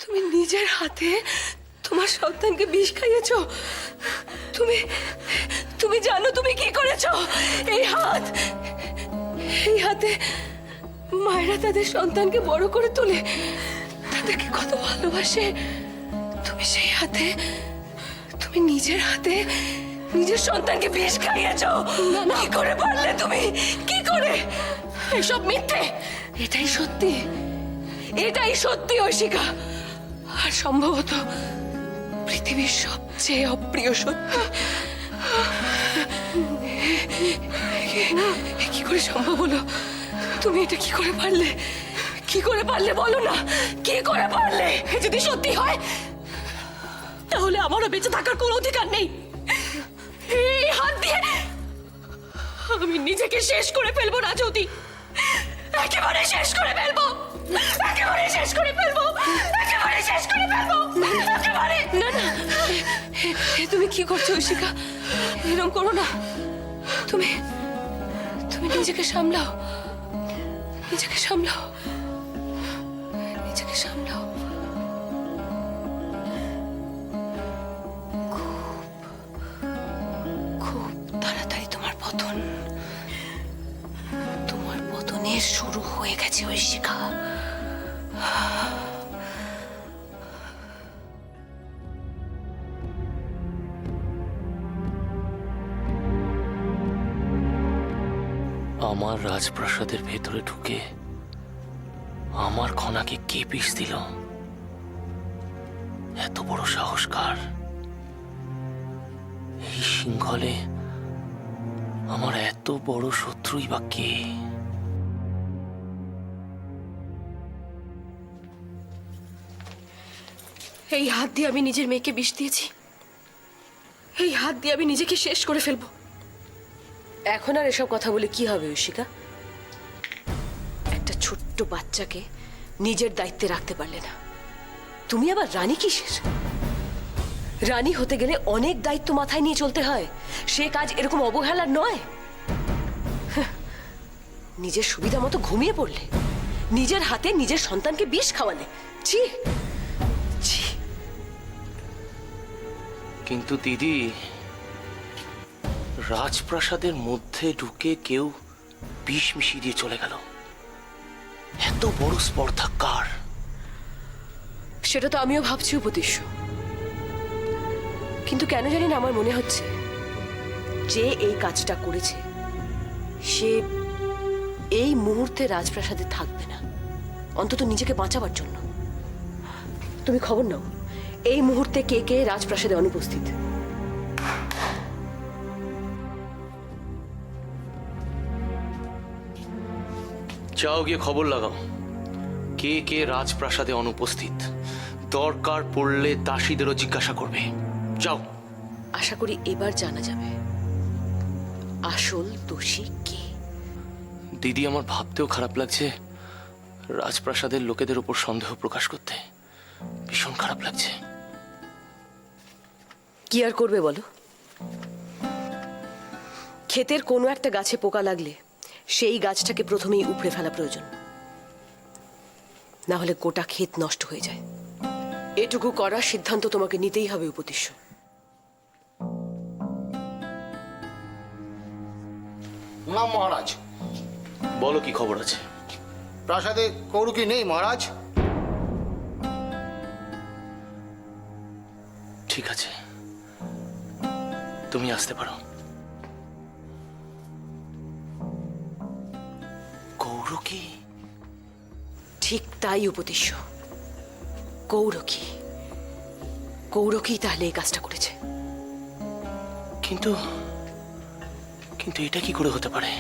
তুমি নিজের হাতে তোমার সন্তানকে বিষ খাইয়েছো। তুমি তুমি জানো তুমি কি করেছো? এই হাতে মায়েরা তাদের সন্তানকে বড় করে তোলে, তাদেরকে কত ভালোবাসে। তুমি সেই হাতে, তুমি নিজের হাতে নিজের সন্তানকে বিষ খাইয়েছো। কি করে পারলে তুমি? কি করে? এসব মিথ্যে। এটাই সত্যি, এটাই সত্যি ঐশিকা, আর সম্ভবত পৃথিবীর সবচেয়ে অপ্রিয় সত্যি। কি করে সম্ভব হলো? তুমি এটা কি করে পারলে? কি করে পারলে বলো না, কি করে পারলে? যদি সত্যি হয় তাহলে আমারও বেঁচে থাকার কোনো অধিকার নেই। এই হাত দিয়ে আমি নিজেকে শেষ করে ফেলবো না যদি, একেবারে শেষ করে ফেলবো, একেবারে শেষ করে ফেলবো, একেবারে শেষ করে ফেলবো, একেবারে। না না, তুমি কি করছো ঐশিকা? এরকম করো না। তুমি তুমি নিজেকে সামলাও, নিজেকে সামলাও, নিজেকে সামলাও। খুব তাড়াতাড়ি তোমার পতন, তোমার পতনের শুরু হয়ে গেছে ঐশিকা। আমার রাজপ্রাসাদের ভেতরে ঢুকে আমার খনাকে কে বিষ দিল? এত বড় সাহস কার? এই সিংহলে আমার এত বড় শত্রুই বা কে? এই হাত দিয়ে আমি নিজের মেয়েকে বিষ দিয়েছি, এই হাত দিয়ে আমি নিজেকে শেষ করে ফেলবো। এখন আর এসব কথা বলে কি হবে ঐশিকা? একটা ছোট্ট বাচ্চাকে নিজের দায়িত্বে রাখতে পারলে না, তুমি আবার রানী কিসের? রানী হতে গেলে অনেক দায়িত্ব মাথায় নিয়ে চলতে হয়, সে কাজ এরকম অবহেলার নয়। নিজের সুবিধা মতো ঘুমিয়ে পড়লে, নিজের হাতে নিজের সন্তানকে বিষ খাওয়ালে। ছি ছি। কিন্তু দিদি, রাজপ্রাসাদের মধ্যে ঢুকে কেউ বিষ মিশিয়ে দিয়ে চলে গেল, এত বড় স্পর্ধা কার? সেটা তো আমিও ভাবছি উপদেশ্য, কিন্তু কেন জানি না আমার মনে হচ্ছে যে এই কাজটা করেছে সে এই মুহূর্তে রাজপ্রাসাদে থাকবে না, অন্তত নিজেকে বাঁচাবার জন্য। তুমি খবর নাও এই মুহূর্তে কে কে রাজপ্রাসাদে অনুপস্থিত। যাও গিয়ে খবর লাগাও কে কে রাজপ্রাসাদে অনুপস্থিত। দরকার পড়লে দাসীদেরও জিজ্ঞাসা করবে। যাও। আশা করি এবার জানা যাবে আসল দোষী কে। দিদি, আমার ভাবতেও খারাপ লাগছে রাজপ্রাসাদের লোকেদের উপর সন্দেহ প্রকাশ করতে, ভীষণ খারাপ লাগছে। কি আর করবে বলো? ক্ষেতের কোনো একটা গাছে পোকা লাগলে সেই গাছটাকে প্রথমেই উপড়ে ফেলা প্রয়োজন, না হলে গোটা ক্ষেত নষ্ট হয়ে যায়। এটুকু করার সিদ্ধান্ত তোমাকে নিতেই হবে উপদেশ্য। না মহারাজ। বলো, কি খবর আছে? প্রাসাদে কৌরুকি নেই মহারাজ। ঠিক আছে, তুমি আসতে পারো। কৌরকি? ঠিক তাই উপদেশ্য, কৌরকি। কৌরকি তাহলে এই কাজটা করেছে। কিন্তু কিন্তু এটা কি করে হতে পারে?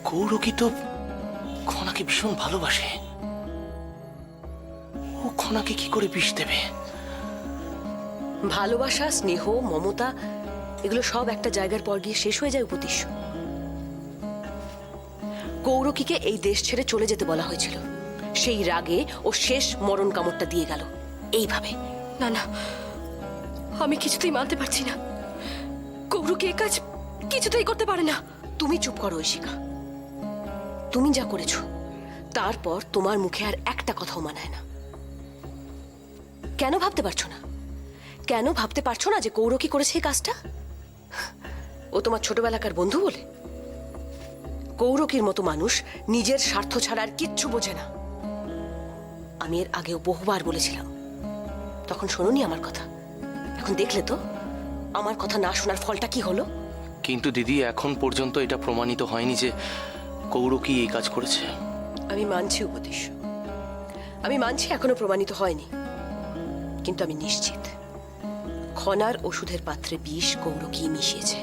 কৌরকি তো খনাকে ভীষণ ভালোবাসে, ও খনাকে কি করে বিষ দেবে? ভালোবাসা, স্নেহ, মমতা এগুলো সব একটা জায়গার পর গিয়ে শেষ হয়ে যায় উপদেশ্য। কৌরকিকে এই দেশ ছেড়ে চলে যেতে বলা হয়েছিল, সেই রাগে ও শেষ মরণ কামড়টা দিয়ে গেল এইভাবে। না না, আমি কিছুতেই মানতে পারছি না। কৌরকি এই কাজ কিছুতেই করতে পারে না। তুমি চুপ করো ঐশিকা, তুমি যা করেছো তারপর তোমার মুখে আর একটা কথাও মানায় না। কেন ভাবতে পারছো না? কেন ভাবতে পারছো না যে কৌরকি করেছে এই কাজটা? ও তোমার ছোটবেলাকার বন্ধু বলে? কৌরকির মতো মানুষ নিজের স্বার্থ ছাড়া আর কিচ্ছু বোঝে না। আমি এর আগেও বহুবার বলেছিলাম, তখন শোনোনি আমার কথা। এখন দেখলে তো আমার কথা না শোনার ফলটা কি হলো। কিন্তু দিদি, এখন পর্যন্ত এটা প্রমাণিত হয়নি যে কৌরকি এই কাজ করেছে। আমি মানছি উপদেশ, আমি মানছি এখনো প্রমাণিত হয়নি, কিন্তু আমি নিশ্চিত খনার ওষুধের পাত্রে বিষ কৌরকি মিশিয়েছে।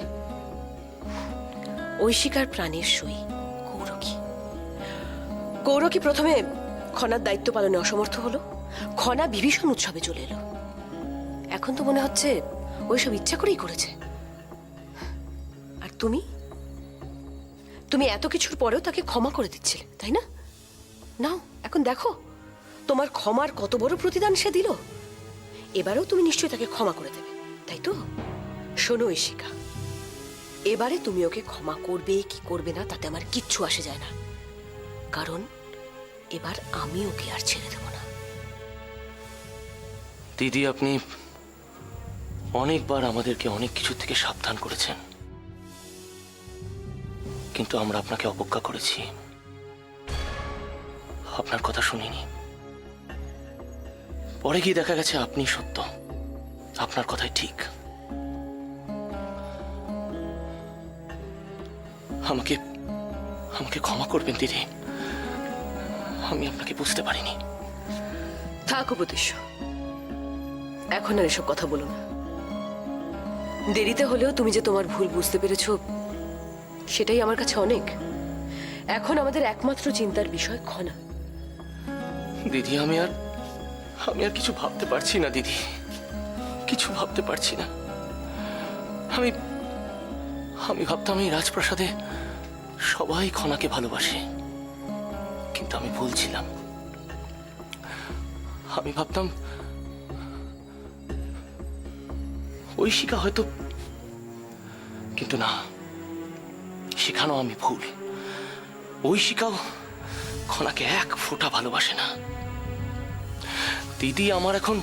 ঐশিকার প্রাণের সই কৌরকি। কৌরকি প্রথমে খনার দায়িত্ব পালনে অসমর্থ হলো, খনা বিভীষণ উৎসবে চলে এলো। এখন তো মনে হচ্ছে ওইসব ইচ্ছা করেই করেছে। আর তুমি তুমি এত কিছুর পরেও তাকে ক্ষমা করে দিচ্ছিলে, তাই না? নাও এখন দেখো তোমার ক্ষমার কত বড় প্রতিদান সে দিল। এবারেও তুমি নিশ্চয়ই তাকে ক্ষমা করে দেবে, তাই তো? শোনো ঐশিকা, এবারে তুমি ওকে ক্ষমা করবে কি করবে না তাতে আমার কিচ্ছু আসে যায় না, কারণ এবার আমি ওকে আর ছেড়ে দেব না। দিদি, আপনি অনেকবার আমাদেরকে অনেক কিছু থেকে সাবধান করেছেন, কিন্তু আমরা আপনাকে অবজ্ঞা করেছি, আপনার কথা শুনিনি। পরে গিয়ে দেখা গেছে আপনি সত্য, আপনার কথাই ঠিক। আমাকে আমাকে ক্ষমা করবেন দিদি, আমি আপনাকে বুঝতে পারিনি। থাক উপদেশ, এখন আর এসব কথা বলো না। দেরিতে হলেও তুমি যে তোমার ভুল বুঝতে পেরেছো সেটাই আমার কাছে অনেক। এখন আমাদের একমাত্র চিন্তার বিষয় খনা। দিদি, আমি আর কিছু ভাবতে পারছি না দিদি, কিছু ভাবতে পারছি না। আমি ভাবতাম এই রাজপ্রাসাদে সবাই খনাকে ভালোবাসে, কিন্তু আমি ভুল ছিলাম। আমি ভাবতাম ঐশিকা হয়তো, কিন্তু না, সেখানেও আমি ভুল। ঐশিকাও খনাকে এক ফোঁটা ভালোবাসে না। দিদি, আমার এখন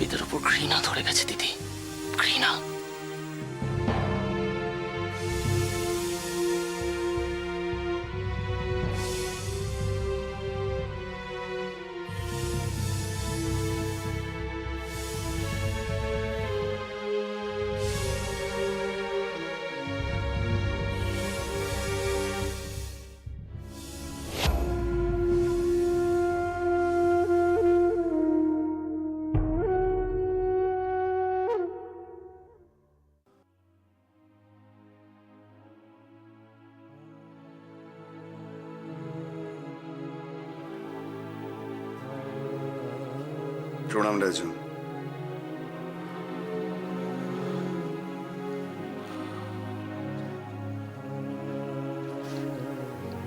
এদের উপর ঘৃণা ধরে গেছে দিদি, ঘৃণা। প্রণাম রাজু।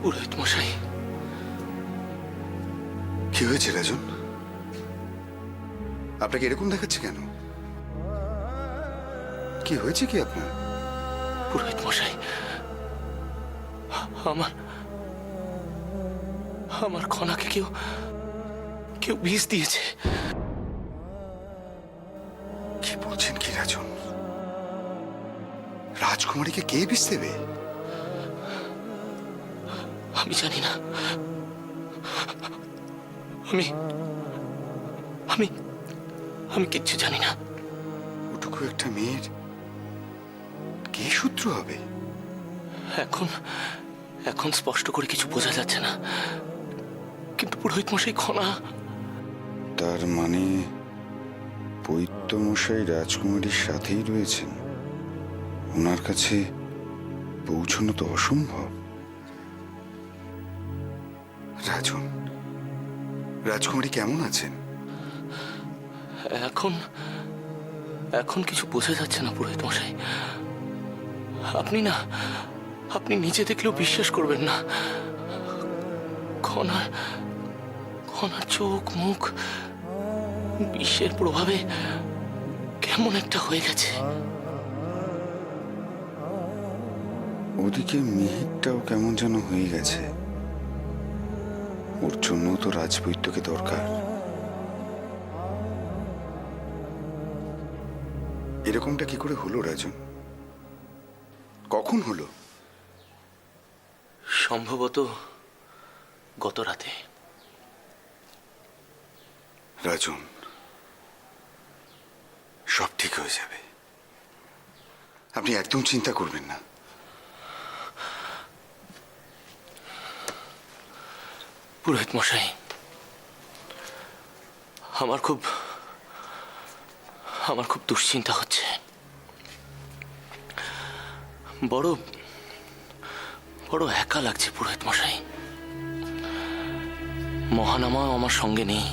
পুরোহিত মশাই, কি হয়েছে রাজন? আপনাকে এরকম দেখাচ্ছে কেন? কি হয়েছে কি আপনার? পুরোহিত মশাই, আমার খনাকে কেউ বিষ দিয়েছে। কি বলছেন কি রাজন? রাজকুমারীকে কে বিষ দেবে? আমি জানি না। আমি কিচ্ছু জানি না। ওটুকু একটা মেয়ের কে শত্রু হবে? এখন স্পষ্ট করে কিছু বোঝা যাচ্ছে না, কিন্তু পুরোহিত মশাই, খনা। তার মানে বৈদ্যমশাই রাজকুমারীর সাথেই রয়েছেন, ওনার কাছে পৌঁছানো তো অসম্ভব। রাজন, রাজকুমারী কেমন আছেন? এখন কিছু বোঝা যাচ্ছে না পুরোহিত মশাই। আপনি নিজে দেখলেও বিশ্বাস করবেন না। খনার চোখ মুখ বিষের প্রভাবে কেমন একটা হয়ে গেছে। ওদিকে মিহিরটাও কেমন যেন হয়ে গেছে। ওর জন্য তো রাজবৈদ্যকে দরকার। এরকমটা কি করে হলো রাজন? কখন হলো? সম্ভবত গত রাতে। রাজন, সব ঠিক হয়ে যাবে, আপনি একদম চিন্তা করবেন না। পুরোহিত মশাই, আমার খুব দুশ্চিন্তা হচ্ছে। বড় একা লাগছে পুরোহিত মশাই। মহানামাও আমার সঙ্গে নেই।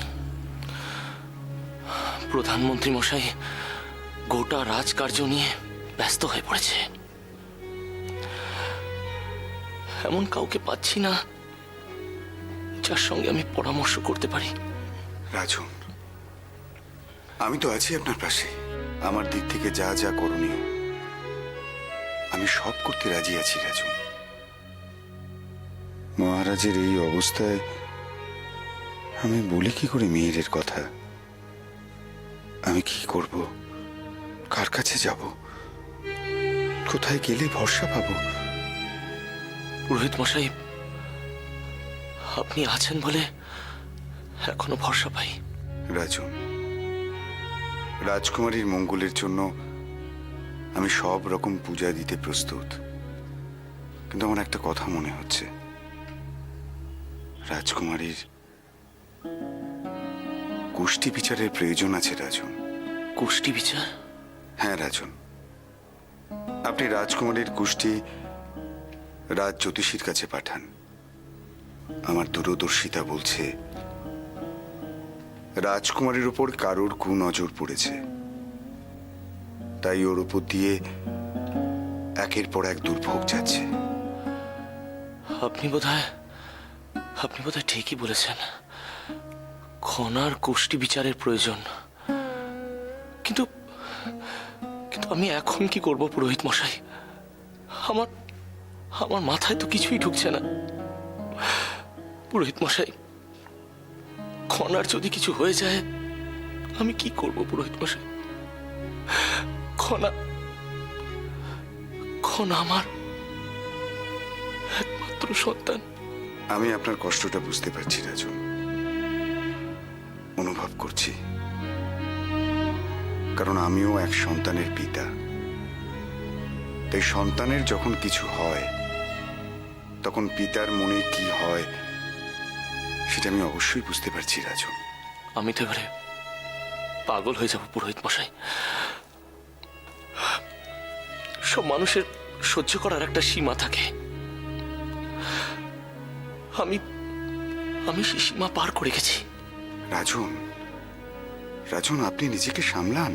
প্রধানমন্ত্রী মশাই গোটা রাজকার্য নিয়ে ব্যস্ত হয়ে পড়েছে। এমন কাউকে পাচ্ছি না যার সঙ্গে আমি পরামর্শ করতে পারি। রাজন, আমি তো আছি আপনার পাশে। আমার দিক থেকে যা যা করণীয় আমি সব করতে রাজি আছি রাজন। মহারাজের এই অবস্থায় আমি বলি কি করে মেয়ের কথা? আমি কি করব? কার কাছে যাব? কোথায় গেলে ভরসা পাবো? পুরোহিত মশাই, আপনি আছেন বলে এখনো ভরসা পাই। রাজন, রাজকুমারীর মঙ্গলের জন্য আমি সব রকম পূজা দিতে প্রস্তুত, কিন্তু আমার একটা কথা মনে হচ্ছে, রাজকুমারীর কুষ্টি বিচারের প্রয়োজন আছে রাজন। কুষ্টি বিচার? হ্যাঁ রাজন, আপনি রাজকুমারীর কুষ্টি রাজ জ্যোতিষীর কাছে পাঠান। আমার দূরদর্শিতা বলছে রাজকুমারীর উপর কারোর কুনজর পড়েছে, তাই ওর উপর দিয়ে একের পর এক দুর্ভোগ যাচ্ছে। আপনি বোধহয় ঠিকই বলেছেন। খনার কুষ্টি বিচারের প্রয়োজন। কিন্তু আমি এখন কি করব পুরোহিত মশাই? আমার মাথায় তো কিছুই ঢুকছে না। পুরোহিত মশাই, খনার যদি কিছু হয়ে যায় আমি কি করব পুরোহিত মশাই? খনা আমার একমাত্র সন্তান। আমি আপনার কষ্টটা বুঝতে পারছি রাজন, অনুভব করছি, কারণ আমিও এক সন্তানের পিতা। তাই সন্তানের যখন কিছু হয় তখন পিতার মনে কি হয় সেটা আমি অবশ্যই বুঝতে পারছি রাজন। আমি তো এবারে পাগল হয়ে যাব পুরোহিত মশাই। সব মানুষের সহ্য করার একটা সীমা থাকে। আমি সেই সীমা পার করে গেছি। রাজন, আপনি নিজেকে সামলান।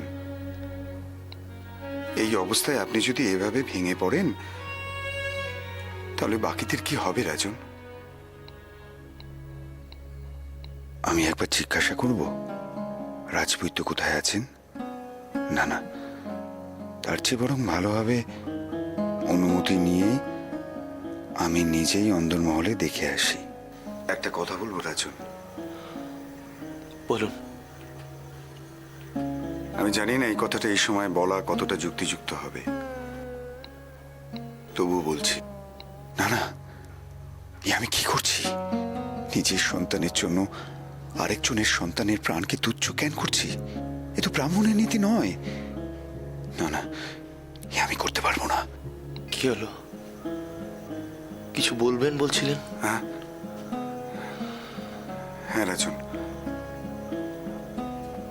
এই অবস্থায় আপনি যদি এভাবে ভেঙে পড়েন তাহলে বাকিদের কি হবে রাজন? আমি একবার জিজ্ঞাসা করব রাজবৈদ্য কোথায় আছেন? না, তার চেয়ে বরং ভালোভাবে অনুমতি নিয়ে আমি নিজেই অন্দরমহলে দেখে আসি। একটা কথা বলবো রাজন? বলুন। আমি জানি না এই কথাটা এই সময় বলা কতটা যুক্তিযুক্ত হবে, তবুও বলছি। না, আমি কি করছি? নিজের সন্তানের জন্য আরেকজনের সন্তানের প্রাণকে তুচ্ছ কেন করছি? এ তো ব্রাহ্মণের নীতি নয়। না, আমি করতে পারবো না। কি হলো? কিছু বলবেন বলছিলেন? হ্যাঁ রাজন,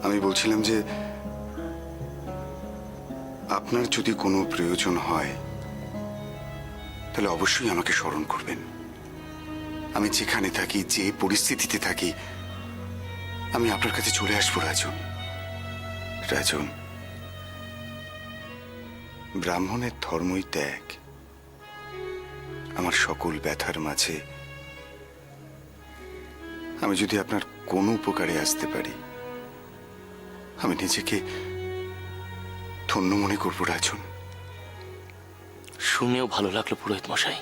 আমি বলছিলাম যে আপনার যদি কোনো প্রয়োজন হয় তাহলে অবশ্যই আমাকে স্মরণ করবেন। আমি যেখানে থাকি, যে পরিস্থিতিতে থাকি, আমি আপনার কাছে চলে আসবো রাজন। ব্রাহ্মণের ধর্মই ত্যাগ। আমার সকল ব্যথার মাঝে আমি যদি আপনার কোনো উপকারে আসতে পারি আমি নিজেকে ধন্য মনে করবো রাজন। শুনেও ভালো লাগলো পুরোহিত মশাই,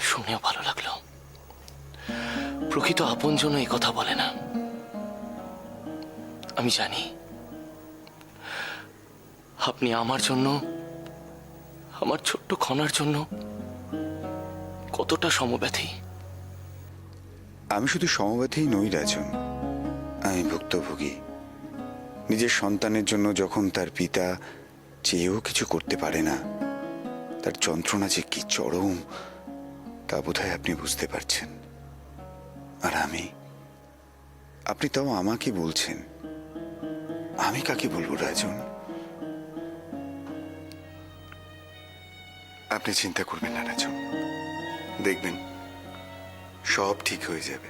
শুনেও ভালো লাগলো। প্রকৃত আপনজন এই কথা বলে না। আমি জানি আপনি আমার জন্য, আমার ছোট্ট খনার জন্য কতটা সমব্যথী। আমি শুধু সমব্যথী নই রাজন, আমি ভুক্তভোগী। নিজের সন্তানের জন্য যখন তার পিতা চেয়েও কিছু করতে পারে না, তার যন্ত্রণা যে কি চরম তা বোধহয় আপনি বুঝতে পারছেন। আর আপনি তাও আমাকে বলছেন, আমি কাকে বলবো রাজন? আপনি চিন্তা করবেন না রাজন, দেখবেন সব ঠিক হয়ে যাবে।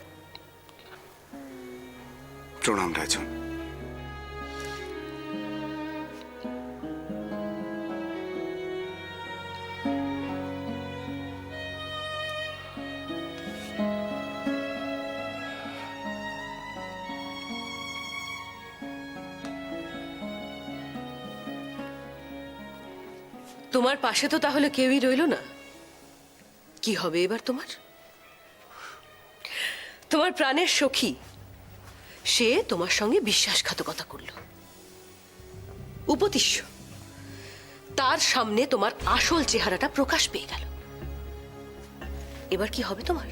প্রণাম রাজন। তোমার পাশে তো তাহলে কেউই রইল না। কি হবে এবার তোমার? তোমার প্রাণের সখী সে তোমার সঙ্গে বিশ্বাসঘাতকতা করলো, উপতিষ্য। তার সামনে তোমার আসল চেহারাটা প্রকাশ পেয়ে গেল। এবার কি হবে তোমার?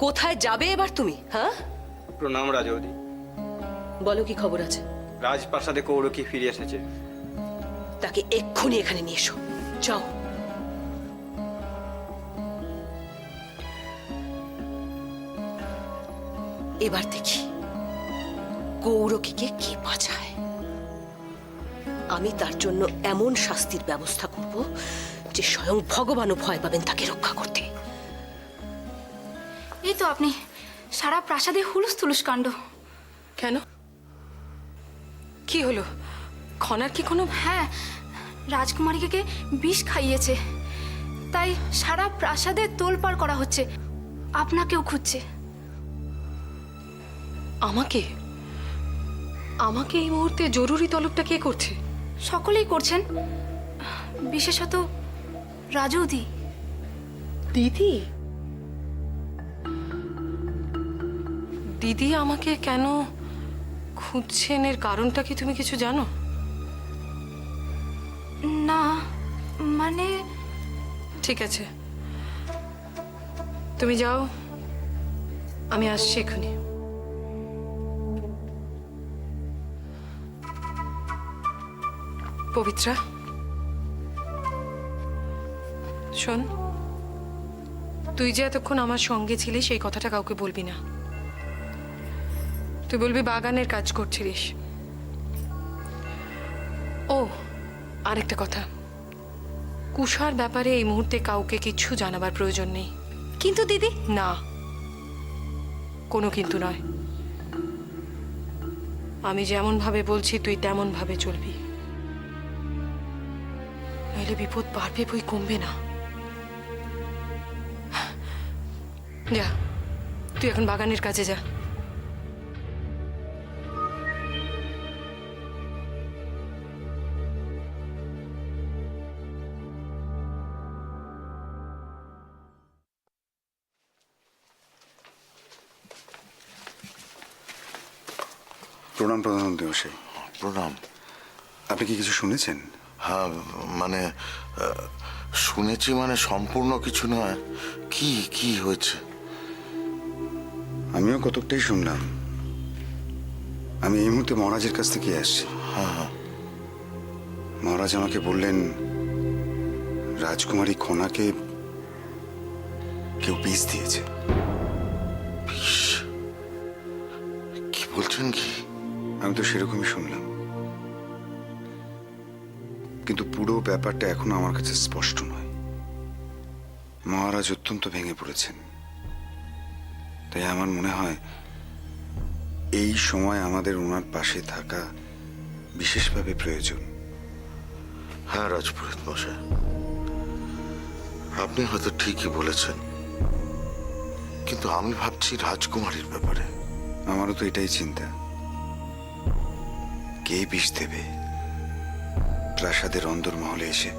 কোথায় যাবে এবার তুমি? হ্যাঁ, প্রণাম রাজবৌদি। বলো কি খবর আছে? রাজপ্রাসাদে কৌরকি ফিরে এসেছে। তাকে এক্ষুনি এখানে নিয়ে এসো, যাও। এবার দেখি কৌরকিকে কে বাঁচায়। আমি তার জন্য এমন শাস্তির ব্যবস্থা করব যে স্বয়ং ভগবানও ভয় পাবেন তাকে রক্ষা করতে। এই তো আপনি, সারা প্রাসাদে হুলুস তুলুস কাণ্ড। কেন, কি হলো? খনার কি কোনো? হ্যাঁ, রাজকুমারীকে বিষ খাইয়েছে, তাই সারা প্রাসাদে তোলপাড় করা হচ্ছে। আপনাকেও খুঁজছে। আমাকে? আমাকে এই মুহূর্তে জরুরি তলবটা কে করছে? সকলেই করছেন, বিশেষত রাজৌদি। দিদি? দিদি আমাকে কেন খুঁজছেন, এর কারণটা কি তুমি কিছু জানো? না, মানে ঠিক আছে, তুমি যাও, আমি আসছি এক্ষুনি। পবিত্রা, শোন, তুই যে এতক্ষণ আমার সঙ্গে ছিলি সেই কথাটা কাউকে বলবি না। তুই বলবি বাগানের কাজ করছিলিস। ও, আরেকটা কথা, কুষার ব্যাপারে এই মুহূর্তে কাউকে কিছু জানাবার প্রয়োজন নেই। কিন্তু দিদি? না, কোনো কিন্তু নয়। আমি যেমন ভাবে বলছি তুই তেমন ভাবে চলবি, নইলে বিপদ বাড়বে বই কমবে না। যা, তুই এখন বাগানের কাজে যা। প্রণাম প্রধান দেবসাই। প্রণাম। আপনি কি কিছু শুনেছেন? হ্যাঁ, মানে শুনেছি, মানে সম্পূর্ণ কিছু নয়। কি কি হয়েছে? আমিও কতকটাই শুনলাম। আমি এই মুহূর্তে মহারাজের কাছ থেকে আসছি। মহারাজ আমাকে বললেন রাজকুমারী খনাকে কেউ বিষ দিয়েছে। বিষ? কি বলছেন কি? আমি তো সেরকমই শুনলাম, কিন্তু পুরো ব্যাপারটা এখনো আমার কাছে স্পষ্ট নয়। মহারাজ অত্যন্ত ভেঙে পড়েছেন, তাই আমার মনে হয় এই সময় আমাদের ওনার পাশে থাকা বিশেষভাবে প্রয়োজন। হ্যাঁ রাজপুরোহিত মশাই, আপনি হয়তো ঠিকই বলেছেন, কিন্তু আমি ভাবছি রাজকুমারীর ব্যাপারে। আমারও তো এটাই চিন্তা, কে বিষ দেবে প্রাসাদের অন্দরমহলে এসে।